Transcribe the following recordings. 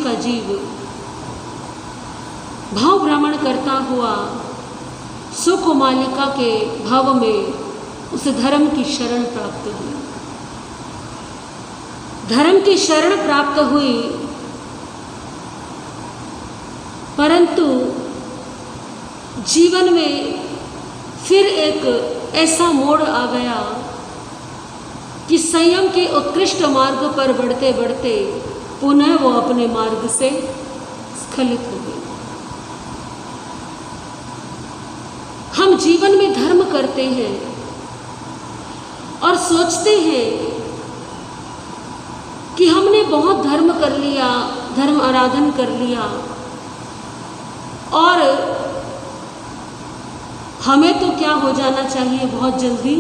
का जीव भाव भ्रमण करता हुआ सुकुमालिका के भाव में उसे धर्म की शरण प्राप्त हुई। धर्म की शरण प्राप्त हुई, परंतु जीवन में फिर एक ऐसा मोड़ आ गया कि संयम के उत्कृष्ट मार्ग पर बढ़ते बढ़ते पुनः वो अपने मार्ग से स्खलित हो गई। हम जीवन में धर्म करते हैं और सोचते हैं कि हमने बहुत धर्म कर लिया, धर्म आराधन कर लिया और हमें तो क्या हो जाना चाहिए, बहुत जल्दी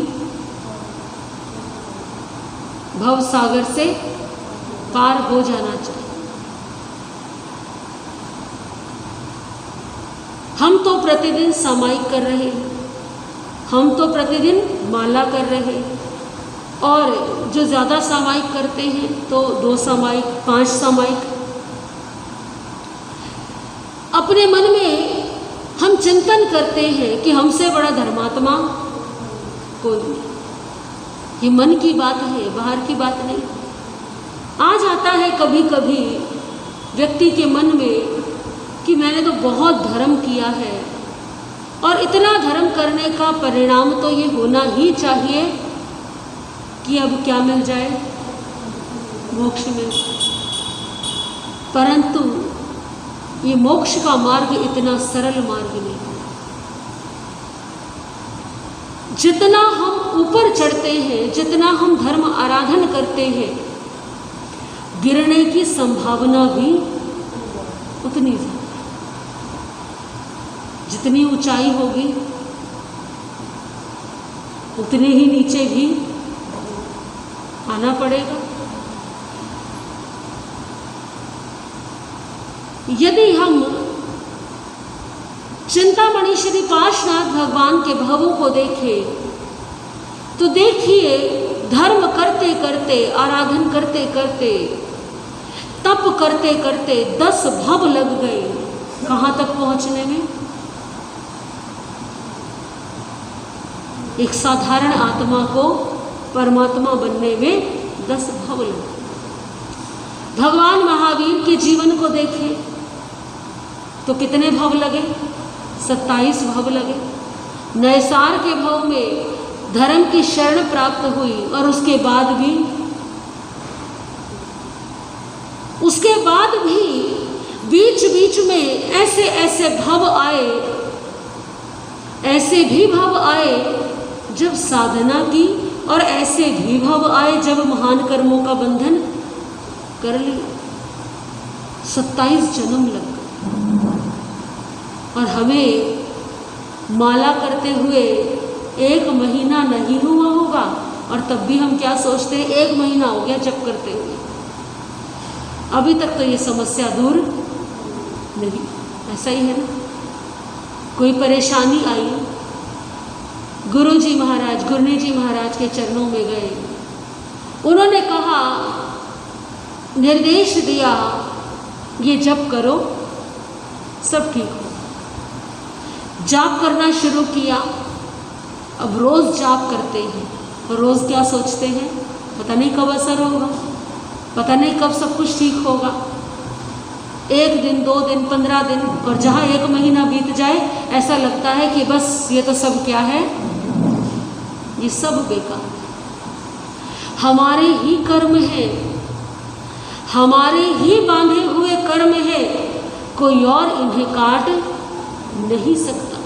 भव सागर से पार हो जाना चाहिए। हम तो प्रतिदिन सामायिक कर रहे हैं, हम तो प्रतिदिन माला कर रहे हैं, और जो ज़्यादा सामायिक करते हैं तो 2 सामायिक, 5 सामायिक। अपने मन में हम चिंतन करते हैं कि हमसे बड़ा धर्मात्मा कोई नहीं। ये मन की बात है, बाहर की बात नहीं। आ जाता है कभी कभी व्यक्ति के मन में कि मैंने तो बहुत धर्म किया है और इतना धर्म करने का परिणाम तो ये होना ही चाहिए कि अब क्या मिल जाए, मोक्ष मिल जाए। परंतु ये मोक्ष का मार्ग इतना सरल मार्ग नहीं है। जितना हम ऊपर चढ़ते हैं, जितना हम धर्म आराधन करते हैं, गिरने की संभावना भी उतनी ज्यादा। जितनी ऊंचाई होगी उतने ही नीचे भी आना पड़ेगा। यदि हम चिंतामणि श्री पार्श्वनाथ भगवान के भवों को देखें तो देखिए, धर्म करते करते, आराधन करते करते, तप करते करते 10 भव लग गए। कहाँ तक पहुँचने में? एक साधारण आत्मा को परमात्मा बनने में 10 भव लगे। भगवान महावीर के जीवन को देखें तो कितने भव लगे? 27 भव लगे। नैसार के भव में धर्म की शरण प्राप्त हुई और उसके बाद भी बीच बीच में ऐसे ऐसे भव आए, ऐसे भी भव आए जब साधना की, और ऐसे भी भव आए जब महान कर्मों का बंधन कर लिया। 27 जन्म लग गए। और हमें माला करते हुए 1 महीना नहीं हुआ होगा, और तब भी हम क्या सोचते हैं, 1 महीना हो गया जप करते हुए, अभी तक तो ये समस्या दूर नहीं। ऐसा ही है ना? कोई परेशानी आई, गुरुजी महाराज, गुरनी जी महाराज के चरणों में गए, उन्होंने कहा, निर्देश दिया, ये जप करो सब ठीक हो। जाप करना शुरू किया। अब रोज जाप करते हैं और रोज क्या सोचते हैं, पता नहीं कब असर होगा, पता नहीं कब सब कुछ ठीक होगा। 1 दिन, 2 दिन, 15 दिन, और जहाँ 1 महीना बीत जाए ऐसा लगता है कि बस ये तो सब क्या है, ये सब बेकार। हमारे ही कर्म है, हमारे ही बांधे हुए कर्म है, कोई और इन्हें काट नहीं सकता।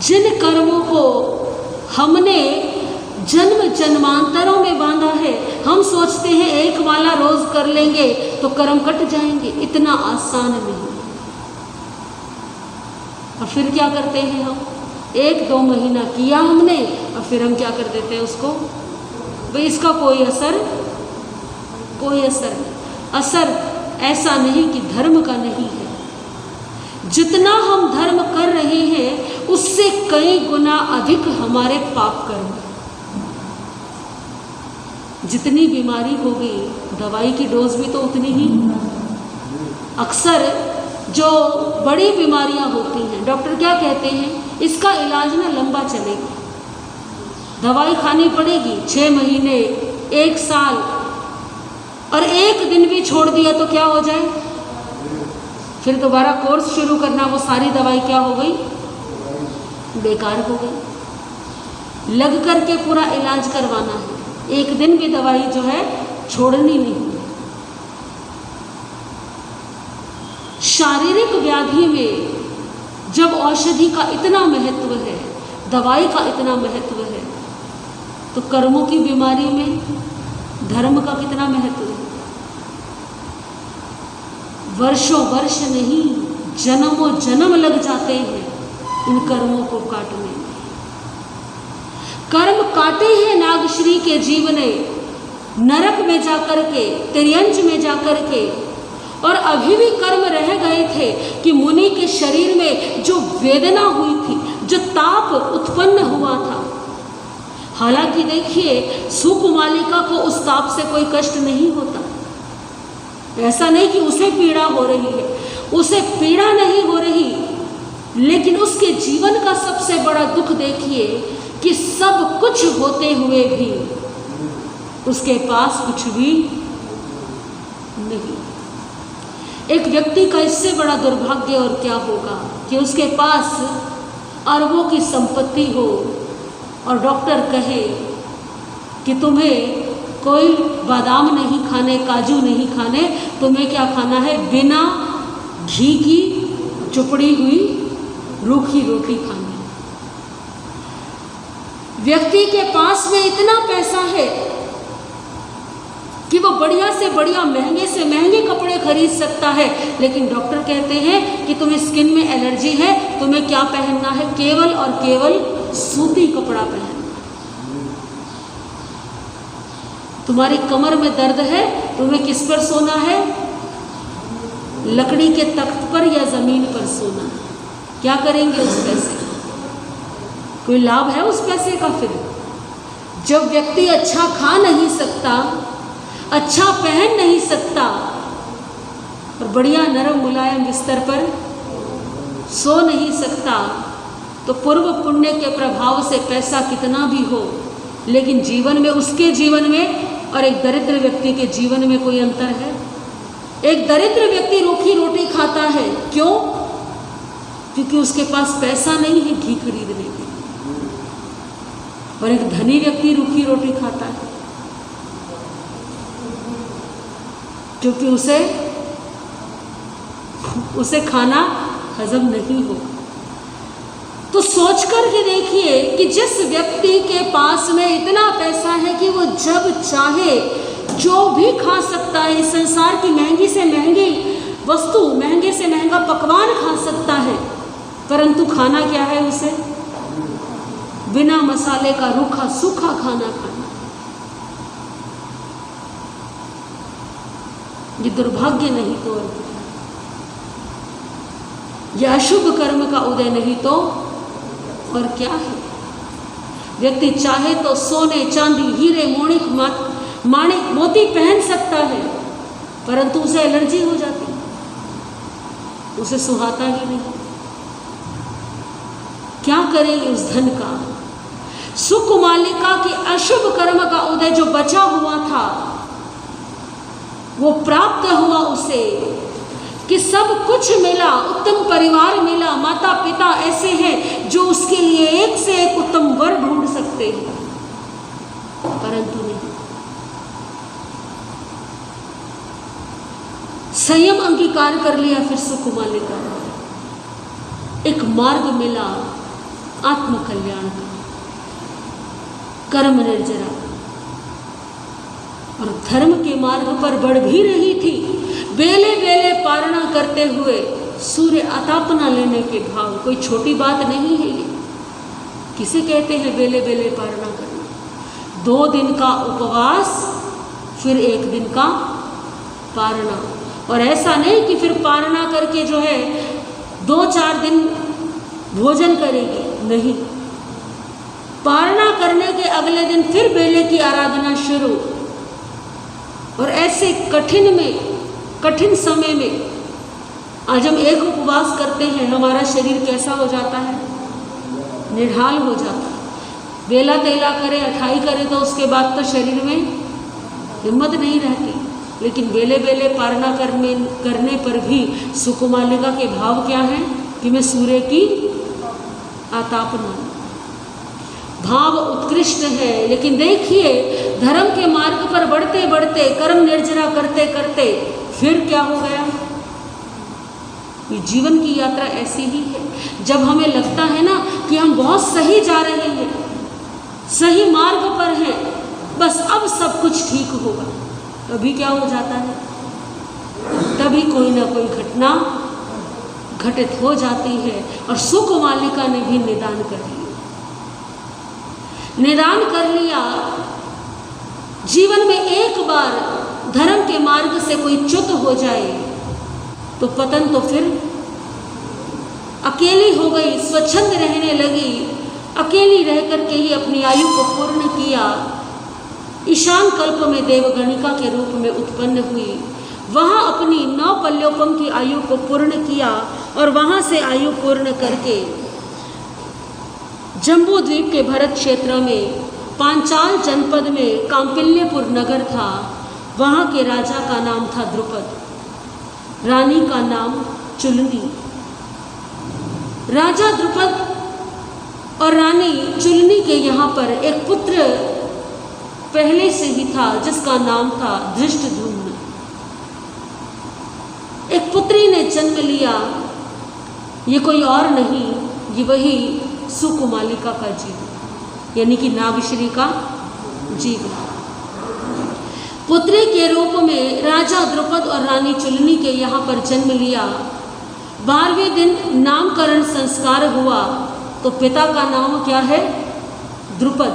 जिन कर्मों को हमने जन्म जन्मांतरों में बांधा है, हम सोचते हैं 1 माला रोज कर लेंगे तो कर्म कट जाएंगे। इतना आसान नहीं। और फिर क्या करते हैं हम, 1-2 महीना किया हमने और फिर हम क्या कर देते हैं उसको, भाई इसका कोई असर नहीं। असर ऐसा नहीं कि धर्म का नहीं है। जितना हम धर्म कर रहे हैं उससे कई गुना अधिक हमारे पाप कर्म। जितनी बीमारी होगी दवाई की डोज भी तो उतनी ही। अक्सर जो बड़ी बीमारियां होती हैं डॉक्टर क्या कहते हैं, इसका इलाज ना लंबा चलेगा, दवाई खानी पड़ेगी 6 महीने 1 साल, और एक दिन भी छोड़ दिया तो क्या हो जाए, फिर दोबारा कोर्स शुरू करना, वो सारी दवाई क्या हो गई, बेकार हो गई। लग करके पूरा इलाज करवाना है, एक दिन भी दवाई जो है छोड़नी नहीं। शारीरिक व्याधि में जब औषधि का इतना महत्व है, दवाई का इतना महत्व है, तो कर्मों की बीमारी में धर्म का कितना महत्व है। वर्षों वर्ष नहीं, जन्मों जन्म लग जाते हैं इन कर्मों को काटने में। कर्म काटे हैं नागश्री के जीव ने, नरक में जाकर के, तिर्यंच में जाकर के, और अभी भी कर्म रह गए थे कि मुनि के शरीर में जो वेदना हुई थी, जो ताप उत्पन्न हुआ था। हालांकि देखिए सुकुमालिका को उस ताप से कोई कष्ट नहीं होता, ऐसा नहीं कि उसे पीड़ा हो रही है, उसे पीड़ा नहीं हो रही, लेकिन उसके जीवन का सबसे बड़ा दुख देखिए कि सब कुछ होते हुए भी उसके पास कुछ भी नहीं। एक व्यक्ति का इससे बड़ा दुर्भाग्य और क्या होगा कि उसके पास अरबों की संपत्ति हो और डॉक्टर कहे कि तुम्हें कोई बादाम नहीं खाने, काजू नहीं खाने, तुम्हें क्या खाना है, बिना घी की चुपड़ी हुई रूखी रोटी खानी। व्यक्ति के पास में इतना पैसा है कि वो बढ़िया से बढ़िया, महंगे से महंगे कपड़े खरीद सकता है, लेकिन डॉक्टर कहते हैं कि तुम्हें स्किन में एलर्जी है, तुम्हें क्या पहनना है, केवल और केवल सूती कपड़ा पहनना। तुम्हारी कमर में दर्द है, तुम्हें किस पर सोना है, लकड़ी के तख्त पर या जमीन पर सोना है। क्या करेंगे उस पैसे, कोई लाभ है उस पैसे का? फिर जब व्यक्ति अच्छा खा नहीं सकता, अच्छा पहन नहीं सकता और बढ़िया नरम मुलायम बिस्तर पर सो नहीं सकता, तो पूर्व पुण्य के प्रभाव से पैसा कितना भी हो, लेकिन जीवन में, उसके जीवन में और एक दरिद्र व्यक्ति के जीवन में कोई अंतर है? एक दरिद्र व्यक्ति रूखी रोटी खाता है, क्यों? क्योंकि उसके पास पैसा नहीं है घी खरीदने के, और एक धनी व्यक्ति रूखी रोटी खाता है क्योंकि उसे खाना हजम नहीं होगा। तो सोच कर के देखिए कि जिस व्यक्ति के पास में इतना पैसा है कि वो जब चाहे जो भी खा सकता है, इस संसार की महंगी से महंगी वस्तु, महंगे से महंगा पकवान खा सकता है, परंतु खाना क्या है उसे? बिना मसाले का रूखा सूखा खाना खाना। ये दुर्भाग्य नहीं तो और क्या? ये अशुभ कर्म का उदय नहीं तो और क्या है? व्यक्ति चाहे तो सोने, चांदी, हीरे, माणिक, मोती पहन सकता है, परंतु उसे एलर्जी हो जाती, उसे सुहाता ही नहीं। क्या करेंगे उस धन का? सुकुमालिका के अशुभ कर्म का उदय जो बचा हुआ था, वो प्राप्त हुआ उसे कि सब कुछ मिला, उत्तम परिवार मिला, माता पिता ऐसे हैं जो उसके लिए एक से एक उत्तम वर ढूंढ सकते हैं, परंतु नहीं। संयम अंगीकार कर लिया फिर सुकुमालिका, एक मार्ग मिला आत्म कल्याण का, कर्म निर्जरा, और धर्म के मार्ग पर बढ़ भी रही थी। बेले बेले पारणा करते हुए सूर्य अतापना लेने के भाव, कोई छोटी बात नहीं है ये। किसे कहते हैं बेले बेले पारणा करना? 2 दिन का उपवास, फिर 1 दिन का पारणा, और ऐसा नहीं कि फिर पारणा करके जो है 2-4 दिन भोजन करेगी, नहीं। पारणा करने के अगले दिन फिर बेले की आराधना शुरू, और ऐसे कठिन समय में आज हम एक उपवास करते हैं, हमारा शरीर कैसा हो जाता है? निढाल हो जाता है। बेला तेला करे, अठाई करे तो उसके बाद तो शरीर में हिम्मत नहीं रहती। लेकिन बेले बेले पारना करने पर भी सुकुमालिका के भाव क्या हैं कि मैं सूर्य की आतापना। भाव उत्कृष्ट है। लेकिन देखिए, धर्म के मार्ग पर बढ़ते बढ़ते, कर्म निर्जरा करते करते फिर क्या हो गया? ये जीवन की यात्रा ऐसी ही है। जब हमें लगता है ना कि हम बहुत सही जा रहे हैं, सही मार्ग पर हैं, बस अब सब कुछ ठीक होगा, तभी क्या हो जाता है? तभी कोई ना कोई घटना घटित हो जाती है। और सुकुमालिका ने भी निदान कर लिया। निदान कर लिया। जीवन में एक बार धर्म के मार्ग से कोई च्युत हो जाए तो पतन तो फिर अकेली हो गई, स्वच्छंद रहने लगी, अकेली रह करके ही अपनी आयु को पूर्ण किया। ईशान कल्प में देवगणिका के रूप में उत्पन्न हुई, वहाँ अपनी 9 पल्योपम की आयु को पूर्ण किया और वहाँ से आयु पूर्ण करके जम्बू द्वीप के भरत क्षेत्र में पांचाल जनपद में कांपिल्यपुर नगर था। वहाँ के राजा का नाम था द्रुपद, रानी का नाम चुलनी। राजा द्रुपद और रानी चुलनी के यहाँ पर एक पुत्र पहले से ही था जिसका नाम था धृष्टद्युम्न। एक पुत्री ने जन्म लिया। ये कोई और नहीं, ये वही सुकुमालिका का जीवन, यानी कि नागश्री का जीवन। पुत्री के रूप में राजा द्रुपद और रानी चुलनी के यहाँ पर जन्म लिया। 12वें दिन नामकरण संस्कार हुआ तो पिता का नाम क्या है? द्रुपद।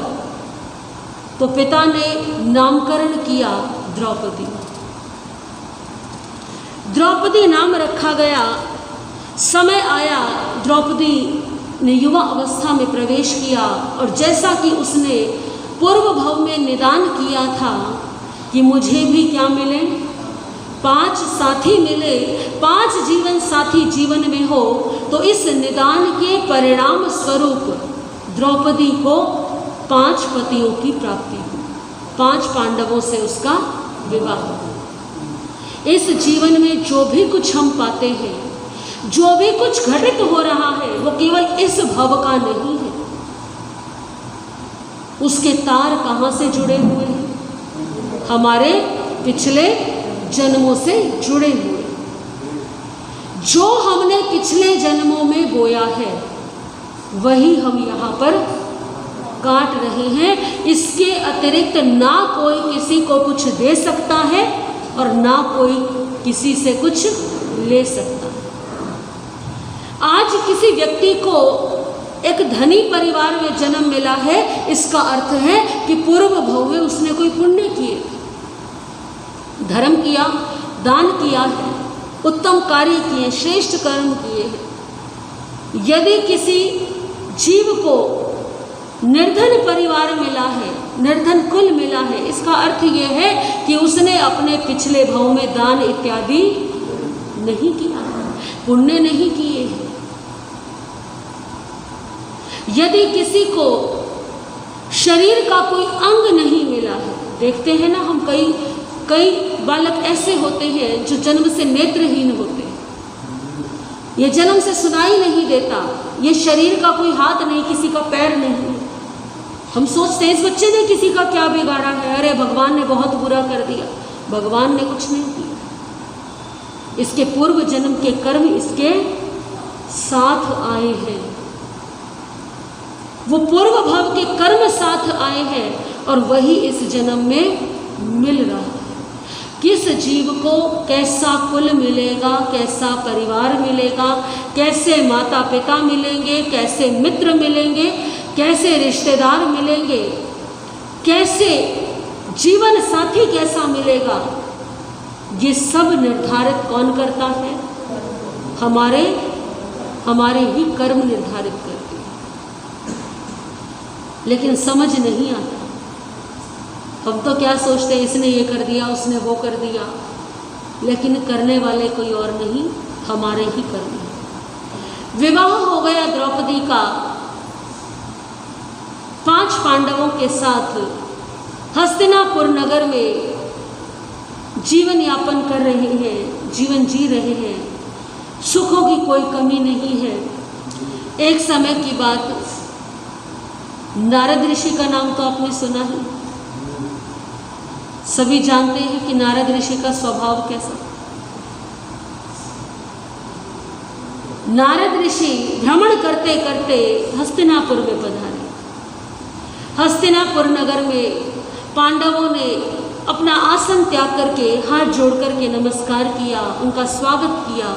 तो पिता ने नामकरण किया द्रौपदी। द्रौपदी नाम रखा गया। समय आया, द्रौपदी ने युवा अवस्था में प्रवेश किया और जैसा कि उसने पूर्व भाव में निदान किया था कि मुझे भी क्या मिले? 5 साथी मिले। 5 जीवन साथी जीवन में हो तो इस निदान के परिणाम स्वरूप द्रौपदी को 5 पतियों की प्राप्ति हुई। 5 पांडवों से उसका विवाह हुआ। इस जीवन में जो भी कुछ हम पाते हैं, जो भी कुछ घटित हो रहा है, वो केवल इस भव का नहीं है। उसके तार कहाँ से जुड़े हुए हैं? हमारे पिछले जन्मों से जुड़े हुए। जो हमने पिछले जन्मों में बोया है वही हम यहाँ पर काट रहे हैं। इसके अतिरिक्त ना कोई किसी को कुछ दे सकता है और ना कोई किसी से कुछ ले सकता है। आज किसी व्यक्ति को एक धनी परिवार में जन्म मिला है, इसका अर्थ है कि पूर्व भव में उसने कोई पुण्य किए, धर्म किया, दान किया है, उत्तम कार्य किए, श्रेष्ठ कर्म किए हैं। यदि किसी जीव को निर्धन परिवार मिला है, निर्धन कुल मिला है, इसका अर्थ यह है कि उसने अपने पिछले भव में दान इत्यादि नहीं किया, पुण्य नहीं किए हैं। यदि किसी को शरीर का कोई अंग नहीं मिला है, देखते हैं ना हम कई बालक ऐसे होते हैं जो जन्म से नेत्रहीन होते हैं, ये जन्म से सुनाई नहीं देता, ये शरीर का कोई हाथ नहीं, किसी का पैर नहीं। हम सोचते हैं इस बच्चे ने किसी का क्या बिगाड़ा है, अरे भगवान ने बहुत बुरा कर दिया। भगवान ने कुछ नहीं किया, इसके पूर्व जन्म के कर्म इसके साथ आए हैं, वो पूर्व भाव के कर्म साथ आए हैं और वही इस जन्म में मिल रहा है। किस जीव को कैसा कुल मिलेगा, कैसा परिवार मिलेगा, कैसे माता पिता मिलेंगे, कैसे मित्र मिलेंगे, कैसे रिश्तेदार मिलेंगे, कैसे जीवन साथी कैसा मिलेगा, ये सब निर्धारित कौन करता है? हमारे ही कर्म निर्धारित करते हैं। लेकिन समझ नहीं आता, हम तो क्या सोचते हैं, इसने ये कर दिया, उसने वो कर दिया, लेकिन करने वाले कोई और नहीं, हमारे ही कर्म हैं। विवाह हो गया द्रौपदी का 5 पांडवों के साथ, हस्तिनापुर नगर में जीवन यापन कर रहे हैं, जीवन जी रहे हैं, सुखों की कोई कमी नहीं है। एक समय की बात, नारद ऋषि का नाम तो आपने सुना है, सभी जानते हैं कि नारद ऋषि का स्वभाव कैसा। नारद ऋषि भ्रमण करते करते हस्तिनापुर में पधारे। हस्तिनापुर नगर में पांडवों ने अपना आसन त्याग करके हाथ जोड़ करके नमस्कार किया, उनका स्वागत किया।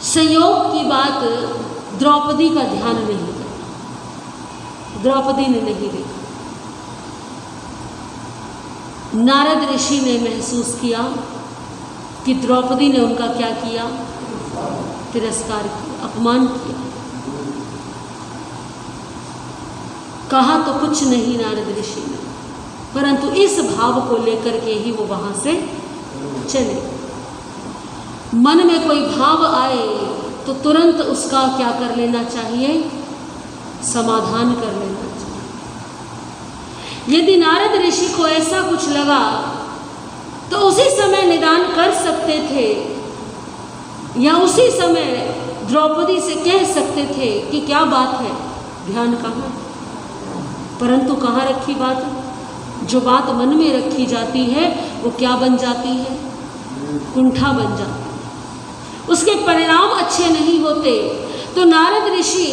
संयोग की बात, द्रौपदी का ध्यान नहीं गया, द्रौपदी ने नहीं देखा। नारद ऋषि ने महसूस किया कि द्रौपदी ने उनका क्या किया, तिरस्कार किया, अपमान किया। कहा तो कुछ नहीं नारद ऋषि ने, परंतु इस भाव को लेकर के ही वो वहां से चले। मन में कोई भाव आए तो तुरंत उसका क्या कर लेना चाहिए, समाधान कर लेना चाहिए। यदि नारद ऋषि को ऐसा कुछ लगा तो उसी समय निदान कर सकते थे, या उसी समय द्रौपदी से कह सकते थे कि क्या बात है, ध्यान कहाँ। परंतु कहाँ रखी बात, जो बात मन में रखी जाती है वो क्या बन जाती है, कुंठा बन जाती है, उसके परिणाम अच्छे नहीं होते। तो नारद ऋषि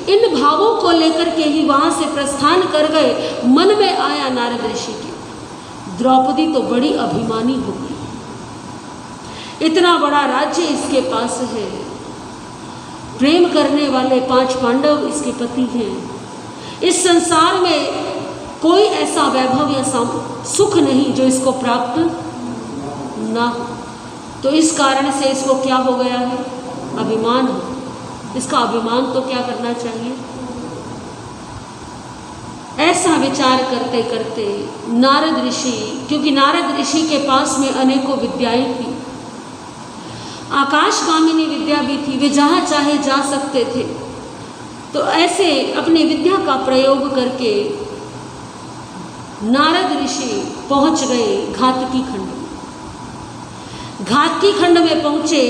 इन भावों को लेकर के ही वहां से प्रस्थान कर गए। मन में आया नारद ऋषि के, द्रौपदी तो बड़ी अभिमानी हो गई, इतना बड़ा राज्य इसके पास है, प्रेम करने वाले 5 पांडव इसके पति हैं, इस संसार में कोई ऐसा वैभव या सुख नहीं जो इसको प्राप्त ना हो। तो इस कारण से इसको क्या हो गया है, अभिमान हो। इसका अभिमान तो क्या करना चाहिए। ऐसा विचार करते करते नारद ऋषि, क्योंकि नारद ऋषि के पास में अनेकों विद्याएं थी, आकाशगामिनी विद्या भी थी, वे जहाँ चाहे जा सकते थे। तो ऐसे अपनी विद्या का प्रयोग करके नारद ऋषि पहुंच गए घातकी खंड में। घातकी खंड में पहुंचे।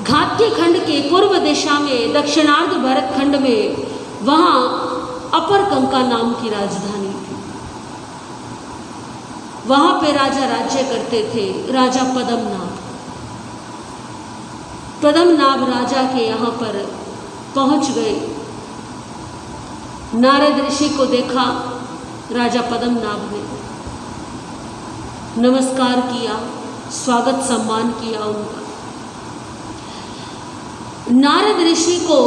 घातकी खंड के पूर्व दिशा में दक्षिणार्ध भरत खंड में, वहां अपरकंका नाम की राजधानी थी। वहां पे राजा राज्य करते थे, राजा पद्मनाभ। पद्मनाभ राजा के यहाँ पर पहुंच गए। नारद ऋषि को देखा राजा पद्मनाभ ने, नमस्कार किया, स्वागत सम्मान किया उनका। नारद ऋषि को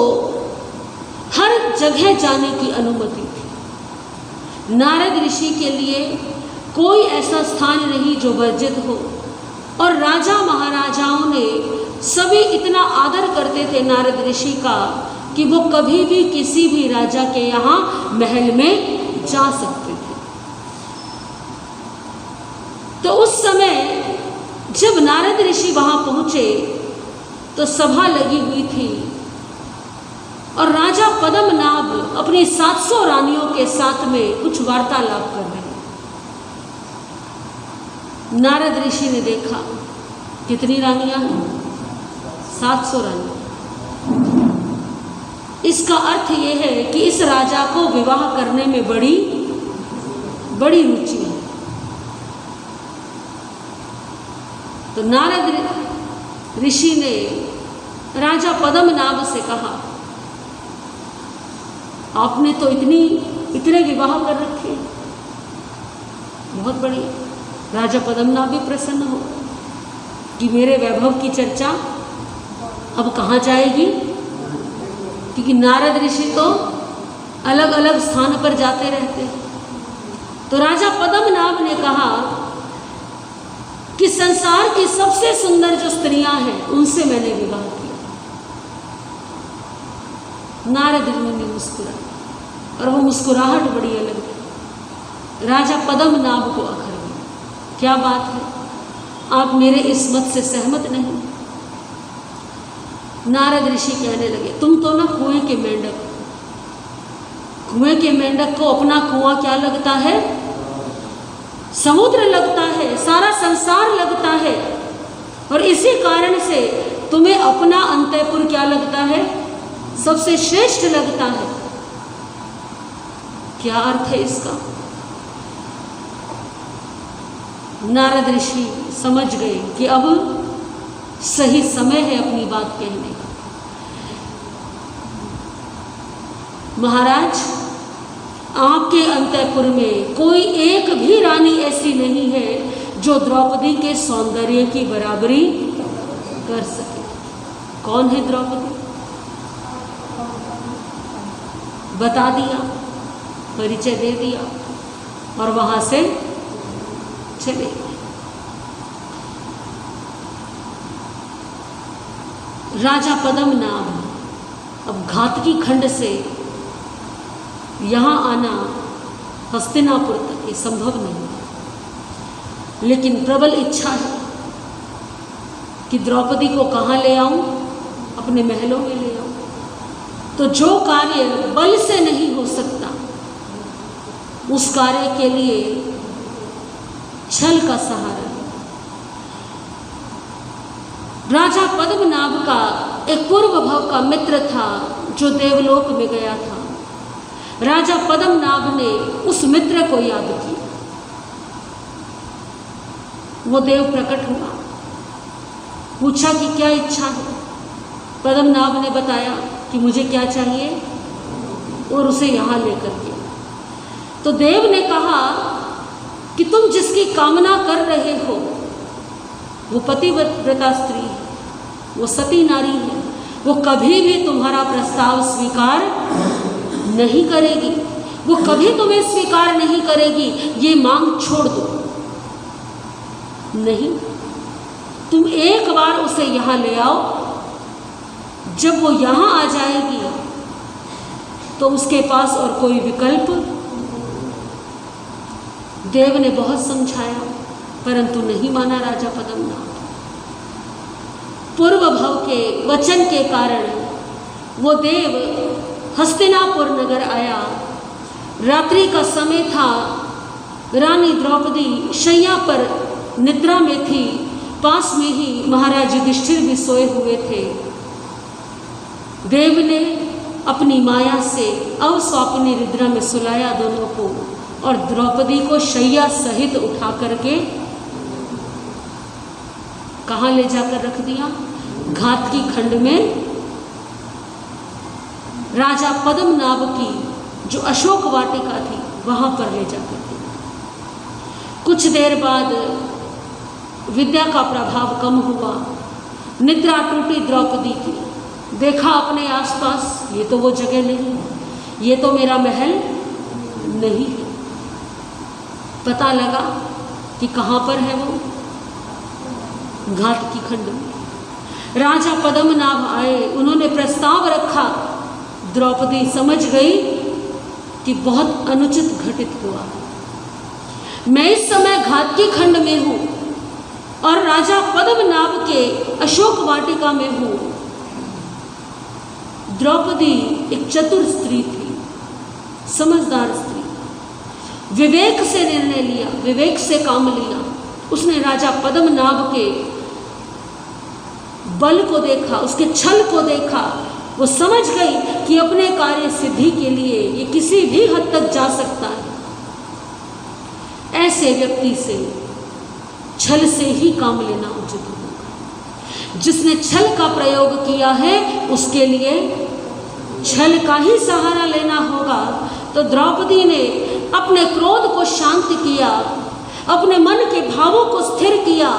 हर जगह जाने की अनुमति थी। नारद ऋषि के लिए कोई ऐसा स्थान नहीं जो वर्जित हो। और राजा महाराजाओं ने सभी इतना आदर करते थे नारद ऋषि का कि वो कभी भी किसी भी राजा के यहाँ महल में जा सकते थे। तो उस समय जब नारद ऋषि वहां पहुंचे तो सभा लगी हुई थी और राजा पद्मनाभ अपनी 700 रानियों के साथ में कुछ वार्तालाप कर रहे हैं। नारद ऋषि ने देखा कितनी रानियां हैं, 700 रानियां। इसका अर्थ यह है कि इस राजा को विवाह करने में बड़ी बड़ी रुचि है। तो नारद ऋषि ने राजा पद्मनाभ से कहा, आपने तो इतने विवाह कर रखे, बहुत बढ़िया। राजा पद्मनाभ भी प्रसन्न हो कि मेरे वैभव की चर्चा अब कहाँ जाएगी, क्योंकि नारद ऋषि तो अलग अलग स्थान पर जाते रहते। तो राजा पद्मनाभ ने कहा कि संसार की सबसे सुंदर जो स्त्रियां हैं उनसे मैंने विवाह किया। नारद मुनि मुस्कुराए और वो मुस्कुराहट बड़ी अलग है। राजा पद्मनाभ को अखर हुई। क्या बात है, आप मेरे इस मत से सहमत नहीं? नारद ऋषि कहने लगे, तुम तो ना कुएं के मेंढक हो। कुएं के मेंढक को अपना कुआं क्या लगता है? समुद्र लगता है, सारा संसार लगता है। और इसी कारण से तुम्हें अपना अंतःपुर क्या लगता है? सबसे श्रेष्ठ लगता है। क्या अर्थ है इसका? नारद ऋषि समझ गए कि अब सही समय है अपनी बात कहने का। महाराज, आपके अंतःपुर में कोई एक भी रानी ऐसी नहीं है जो द्रौपदी के सौंदर्य की बराबरी कर सके। कौन है द्रौपदी? बता दिया, परिचय दे दिया और वहां से चले गए। राजा पद्मनाभ अब घातकी खंड से यहाँ आना हस्तिनापुर तक ये संभव नहीं, लेकिन प्रबल इच्छा है कि द्रौपदी को कहाँ ले आऊं? अपने महलों में ले आऊं। तो जो कार्य बल से नहीं हो सकता, उस कार्य के लिए छल का सहारा। राजा पद्मनाभ का एक पूर्व भव का मित्र था जो देवलोक में गया था। राजा पद्मनाभ ने उस मित्र को याद किया। वो देव प्रकट हुआ, पूछा कि क्या इच्छा है। पद्मनाभ ने बताया कि मुझे क्या चाहिए और उसे यहाँ लेकर गया। तो देव ने कहा कि तुम जिसकी कामना कर रहे हो वो पतिव्रता स्त्री है, वो सती नारी है, वो कभी भी तुम्हारा प्रस्ताव स्वीकार नहीं करेगी, वो कभी तुम्हें स्वीकार नहीं करेगी। ये मांग छोड़ दो। नहीं, तुम एक बार उसे यहाँ ले आओ। जब वो यहाँ आ जाएगी तो उसके पास और कोई विकल्प। देव ने बहुत समझाया परंतु नहीं माना राजा पद्मनाभ। पूर्व भव के वचन के कारण वो देव हस्तिनापुर नगर आया। रात्रि का समय था। रानी द्रौपदी शैया पर निद्रा में थी। पास में ही महाराज युधिष्ठिर भी सोए हुए थे। देव ने अपनी माया से अवस्वापिनी निद्रा में सुलाया दोनों को और द्रौपदी को शैया सहित उठा करके कहाँ ले जाकर रख दिया? घातकी खंड में राजा पद्मनाभ की जो अशोक वाटिका थी वहां पर ले जाकर दिया। कुछ देर बाद विद्या का प्रभाव कम हुआ। निद्रा टूटी द्रौपदी की। देखा अपने आसपास, ये तो वो जगह नहीं, ये तो मेरा महल नहीं है। पता लगा कि कहाँ पर है वो? घातकी खंड में। राजा पद्मनाभ आए, उन्होंने प्रस्ताव रखा। द्रौपदी समझ गई कि बहुत अनुचित घटित हुआ। मैं इस समय घातकी खंड में हूँ और राजा पद्मनाभ के अशोक वाटिका में हूँ। द्रौपदी एक चतुर स्त्री थी, समझदार स्त्री। विवेक से निर्णय लिया, विवेक से काम लिया। उसने राजा पद्मनाभ के बल को देखा, उसके छल को देखा। वो समझ गई कि अपने कार्य सिद्धि के लिए ये किसी भी हद तक जा सकता है। ऐसे व्यक्ति से छल से ही काम लेना उचित होगा। जिसने छल का प्रयोग किया है उसके लिए छल का ही सहारा लेना होगा। तो द्रौपदी ने अपने क्रोध को शांत किया, अपने मन के भावों को स्थिर किया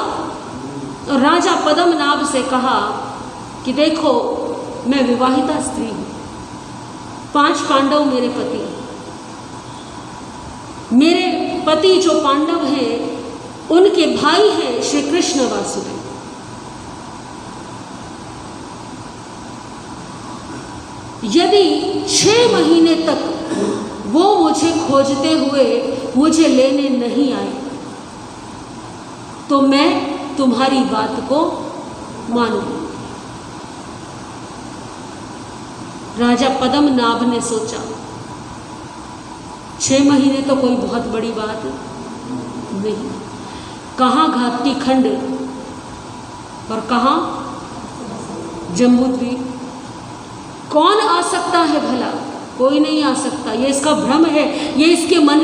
और राजा पद्मनाभ से कहा कि देखो, मैं विवाहिता स्त्री हूँ। 5 पांडव मेरे पति। मेरे पति जो पांडव हैं उनके भाई हैं श्री कृष्ण वासुदेव। यदि 6 महीने तक वो मुझे खोजते हुए मुझे लेने नहीं आए, तो मैं तुम्हारी बात को मानूंगी। राजा पद्मनाभ ने सोचा 6 महीने तो कोई बहुत बड़ी बात नहीं, कहाँ घाटी खंड और कहाँ जम्बूद्वीप, कौन आ सकता है भला? कोई नहीं आ सकता। ये इसका भ्रम है, ये इसके मन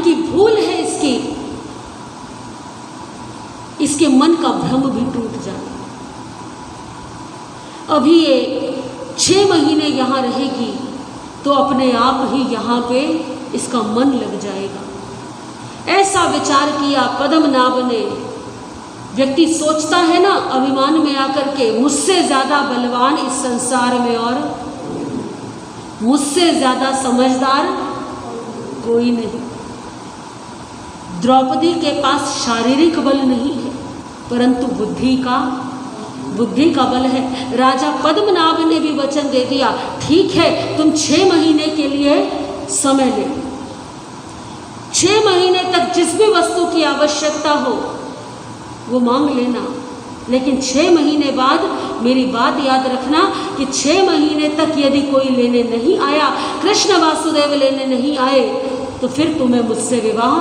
की भूल है, इसके मन का भ्रम भी टूट जाए। अभी ये 6 महीने यहाँ रहेगी तो अपने आप ही यहाँ पे इसका मन लग जाएगा। ऐसा विचार किया पद्मनाभ ने। व्यक्ति सोचता है ना अभिमान में आकर के, मुझसे ज्यादा बलवान इस संसार में और मुझसे ज्यादा समझदार कोई नहीं। द्रौपदी के पास शारीरिक बल नहीं है, परंतु बुद्धि का बल है। राजा पद्मनाभ ने भी वचन दे दिया, ठीक है तुम 6 महीने के लिए समय ले, 6 महीने तक जिस भी वस्तु की आवश्यकता हो वो मांग लेना, लेकिन 6 महीने बाद मेरी बात याद रखना कि 6 महीने तक यदि कोई लेने नहीं आया, कृष्ण वासुदेव लेने नहीं आए, तो फिर तुम्हें मुझसे विवाह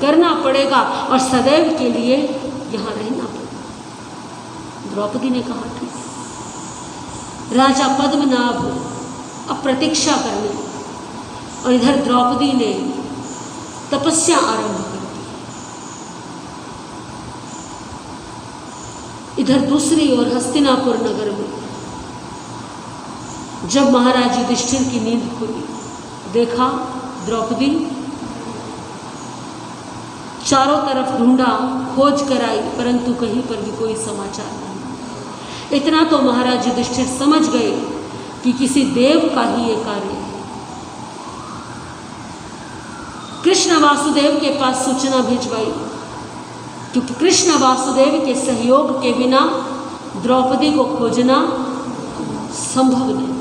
करना पड़ेगा और सदैव के लिए यहाँ रहना पड़ेगा। द्रौपदी ने कहा ठीक। राजा पद्मनाभ अब प्रतीक्षा करने, और इधर द्रौपदी ने तपस्या आरंभ कर दी। इधर दूसरी ओर हस्तिनापुर नगर में जब महाराज युधिष्ठिर की नींद खुली, देखा द्रौपदी, चारों तरफ ढूंढा, खोज कराई, परंतु कहीं पर भी कोई समाचार नहीं। इतना तो महाराज युधिष्ठिर समझ गए कि किसी देव का ही ये कार्य है। कृष्ण वासुदेव के पास सूचना भिजवाई, क्योंकि कृष्ण वासुदेव के सहयोग के बिना द्रौपदी को खोजना संभव नहीं।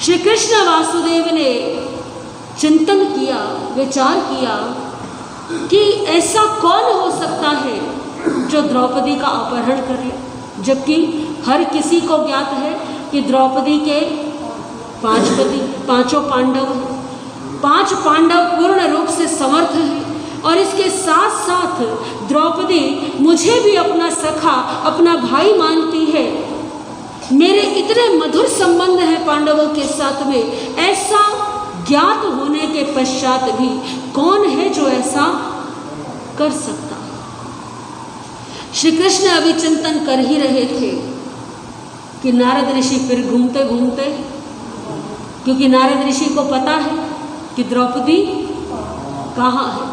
श्री कृष्ण वासुदेव ने चिंतन किया, विचार किया कि ऐसा कौन हो सकता है जो द्रौपदी का अपहरण कर ले, जबकि हर किसी को ज्ञात है कि द्रौपदी के 5 पति, 5 पांडव हैं, 5 पांडव पूर्ण रूप से समर्थ हैं, और इसके साथ साथ द्रौपदी मुझे भी अपना सखा, अपना भाई मानती है, मेरे इतने मधुर संबंध हैं पांडवों के साथ में। ऐसा ज्ञात होने के पश्चात भी कौन है जो ऐसा कर सकता? श्री कृष्ण अभी चिंतन कर ही रहे थे कि नारद ऋषि फिर घूमते घूमते, क्योंकि नारद ऋषि को पता है कि द्रौपदी कहाँ है,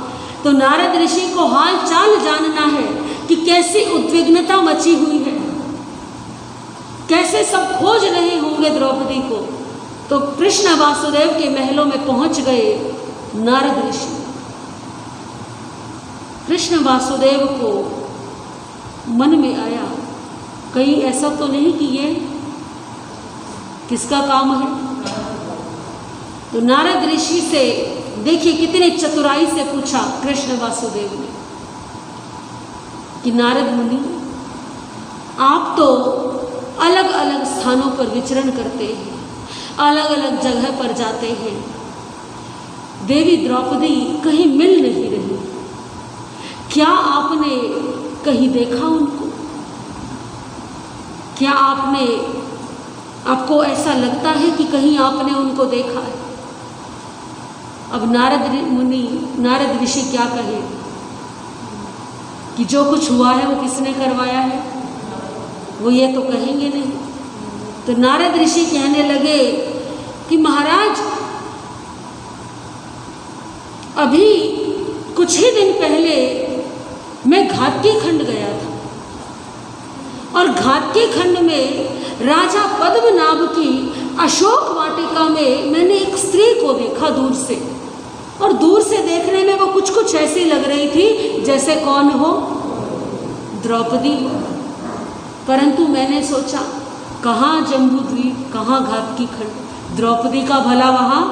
तो नारद ऋषि को हाल चाल जानना है कि कैसी उद्विग्नता मची हुई है, कैसे सब खोज रहे होंगे द्रौपदी को। तो कृष्ण वासुदेव के महलों में पहुंच गए नारद ऋषि। कृष्ण वासुदेव को मन में आया, कहीं ऐसा तो नहीं कि ये किसका काम है। तो नारद ऋषि से देखिए कितने चतुराई से पूछा कृष्ण वासुदेव ने कि नारद मुनि, आप तो अलग अलग स्थानों पर विचरण करते हैं, अलग अलग जगह पर जाते हैं, देवी द्रौपदी कहीं मिल नहीं रही, क्या आपने कहीं देखा उनको? क्या आपको ऐसा लगता है कि कहीं आपने उनको देखा है? अब नारद ऋषि क्या कहे कि जो कुछ हुआ है वो किसने करवाया है, वो ये तो कहेंगे नहीं। तो नारद ऋषि कहने लगे कि महाराज, अभी कुछ ही दिन पहले मैं घाटकी खंड गया था, और घाटकी खंड में राजा पद्मनाभ की अशोक वाटिका में मैंने एक स्त्री को देखा दूर से, और दूर से देखने में वो कुछ ऐसी लग रही थी जैसे कौन हो, द्रौपदी। परंतु मैंने सोचा कहाँ जम्बूद्वीप, कहाँ घातकी खंड, द्रौपदी का भला वहाँ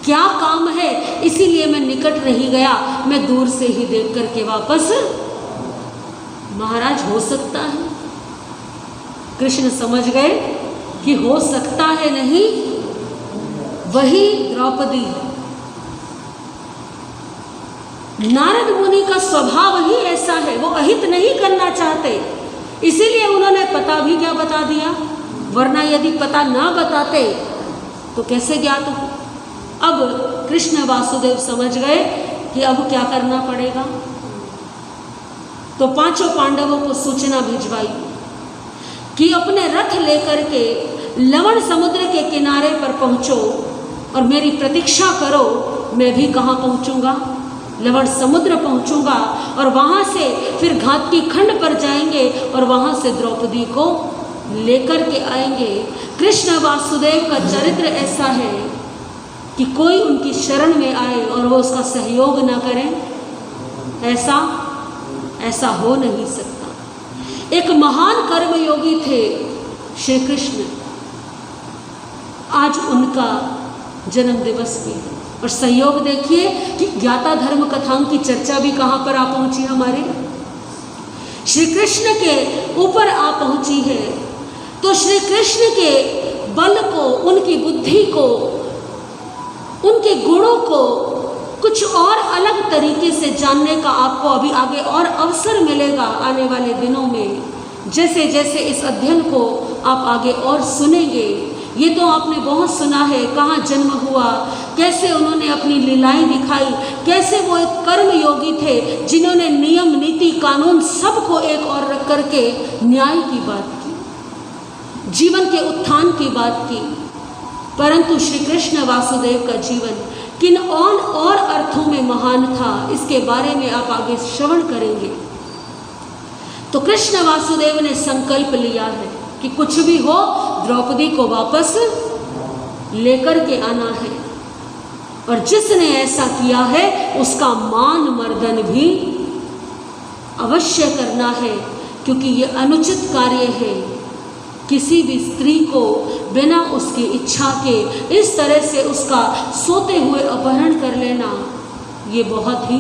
क्या काम है, इसीलिए मैं निकट रही गया, मैं दूर से ही देख करके वापस। महाराज हो सकता है, कृष्ण समझ गए कि हो सकता है नहीं, वही द्रौपदी है। नारद मुनि का स्वभाव ही ऐसा है, वो अहित नहीं करना चाहते, इसीलिए उन्होंने पता भी क्या बता दिया, वरना यदि पता ना बताते तो कैसे ज्ञात हो। अब कृष्ण वासुदेव समझ गए कि अब क्या करना पड़ेगा, तो पांचों पांडवों को सूचना भिजवाई कि अपने रथ लेकर के लवण समुद्र के किनारे पर पहुंचो और मेरी प्रतीक्षा करो। मैं भी कहाँ पहुंचूंगा, लवण समुद्र पहुंचूंगा और वहां से फिर घातकी खंड पर जाएंगे और वहां से द्रौपदी को लेकर के आएंगे। कृष्ण वासुदेव का चरित्र ऐसा है कि कोई उनकी शरण में आए और वो उसका सहयोग ना करें, ऐसा हो नहीं सकता। एक महान कर्मयोगी थे श्री कृष्ण, आज उनका जन्म दिवस भी है और संयोग देखिए कि ज्ञाता धर्म कथाओं की चर्चा भी कहाँ पर आ पहुंची, हमारे श्री कृष्ण के ऊपर आ पहुंची है। तो श्री कृष्ण के बल को, उनकी बुद्धि को, उनके गुणों को कुछ और अलग तरीके से जानने का आपको अभी आगे और अवसर मिलेगा आने वाले दिनों में। जैसे जैसे इस अध्ययन को आप आगे और सुनेंगे, ये तो आपने बहुत सुना है, कहाँ जन्म हुआ, कैसे उन्होंने अपनी लीलाएं दिखाई, कैसे वो एक कर्म योगी थे जिन्होंने नियम नीति कानून सबको एक और रख करके न्याय की बात की, जीवन के उत्थान की बात की। परंतु श्री कृष्ण वासुदेव का जीवन किन और अर्थों में महान था, इसके बारे में आप आगे श्रवण करेंगे। तो कृष्ण वासुदेव ने संकल्प लिया है कि कुछ भी हो द्रौपदी को वापस लेकर के आना है, और जिसने ऐसा किया है उसका मान मर्दन भी अवश्य करना है, क्योंकि ये अनुचित कार्य है। किसी भी स्त्री को बिना उसकी इच्छा के इस तरह से उसका सोते हुए अपहरण कर लेना, ये बहुत ही